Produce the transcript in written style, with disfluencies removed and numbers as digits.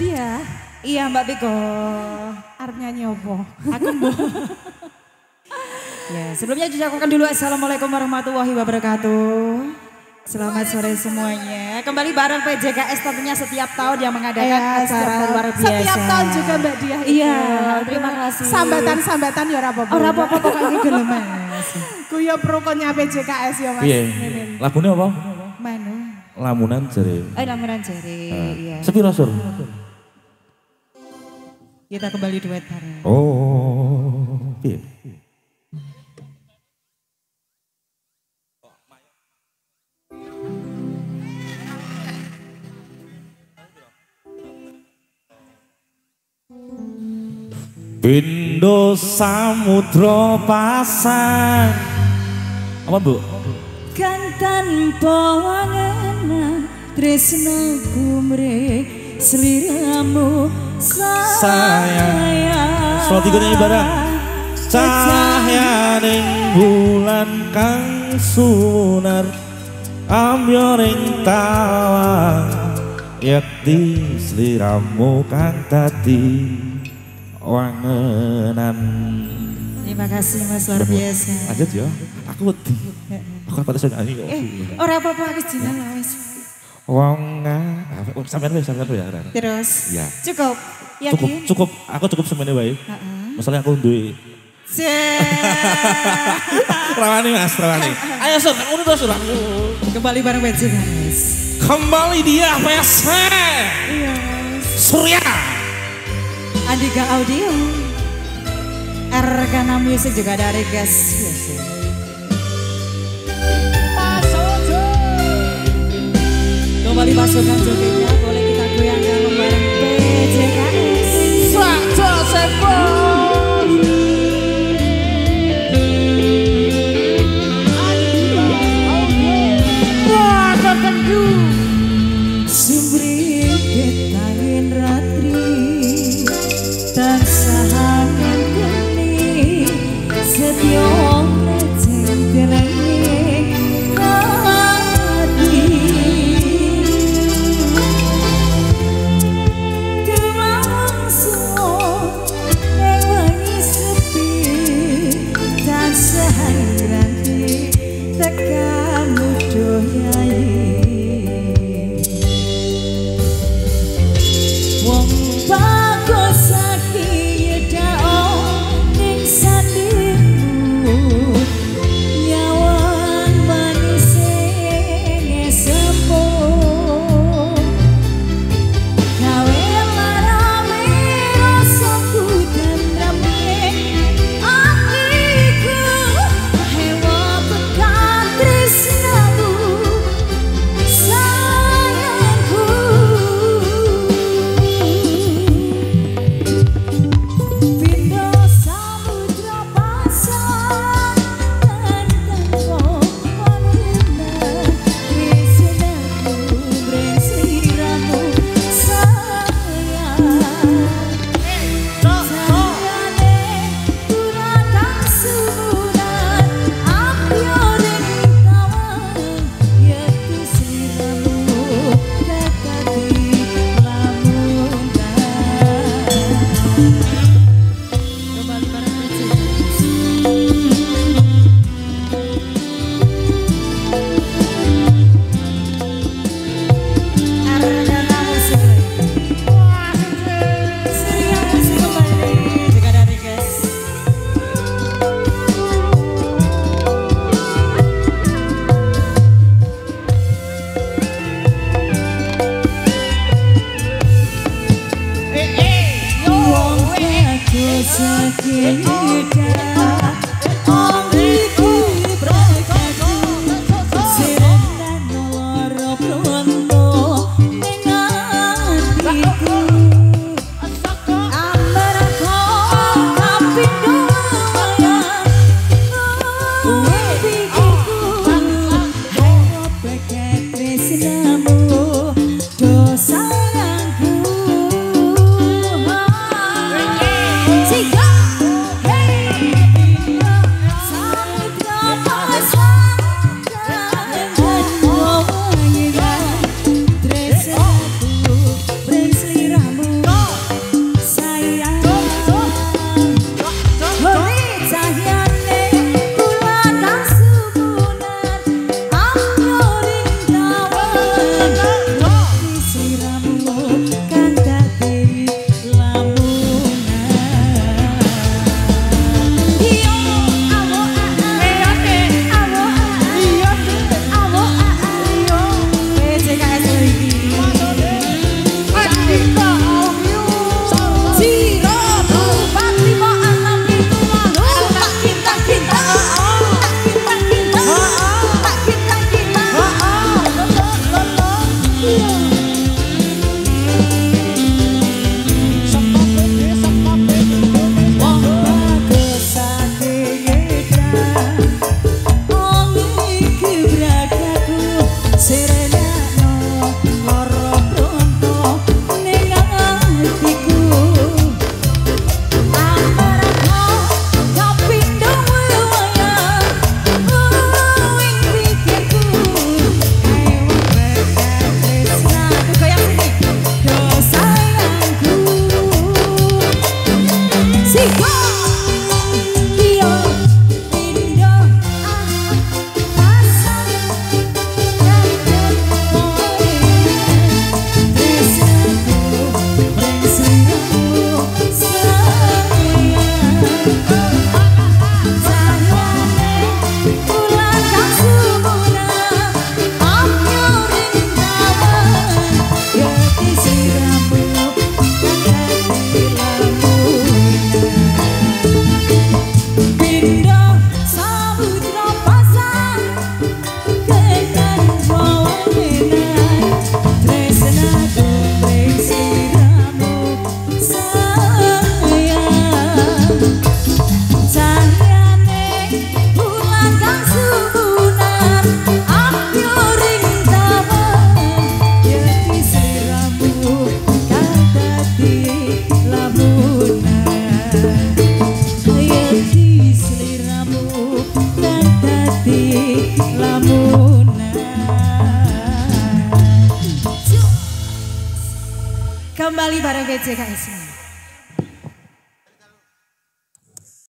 Dia. Iya Mbak Piko. Arep nyanyi apa? Aku mbok. Ya, sebelumnya diucapkan dulu Assalamualaikum warahmatullahi wabarakatuh. Selamat sore semuanya. Kembali bareng PJKS tentunya setiap tahun yang mengadakan acara luar biasa. Setiap tahun juga Mbak Dia. Iya, terima kasih. Sambatan-sambatan ya ora apa-apa. Ora apa-apa pokoknya gelem Mas. Kuyo prokonya PJKS ya Mas. Iya. Lagune apa? Mana? Lamunan jere. Lamunan jere. Iya. Sepiro sur? Kita kembali duet bareng. Oh, piye? Pindo samudra pasang. Apa Bu? Kan tanpa wangenan tresno gumre sliramu sayang. Salat iku nyanyi bareng. Cahyaning bulan kang sunar ambyoning tawang yakti sliramu kang dadi wangenan. Terima kasih Mas, luar biasa. Lanjut ya, aku wedi. Aku apa terus nyanyi kok. Ora apa-apa aku jeneng lah wis. Wong sampean wis ya. Terus. Ya. Cukup. Yakin? Cukup. Aku cukup semene wae. Masalah aku duwe. Rawani Mas, rawani. Ayo Sur, ngono to Sur. Kembali bareng Benji Mas. Kembali dia PS. Iya. Surya. Andika Audio, Arkana Music juga dari Gas. Kembali pasukan jogetnya, boleh kita goyangkan bareng PJKS. Sakjo sepon. Wah, tertentu. Sumbri betangin ratri. Tansah angen geni setya receng keleng ati tumangsa ing wengi sepi tansah ranti tekamu doyai wong bagus Sliramu bareng PJKS.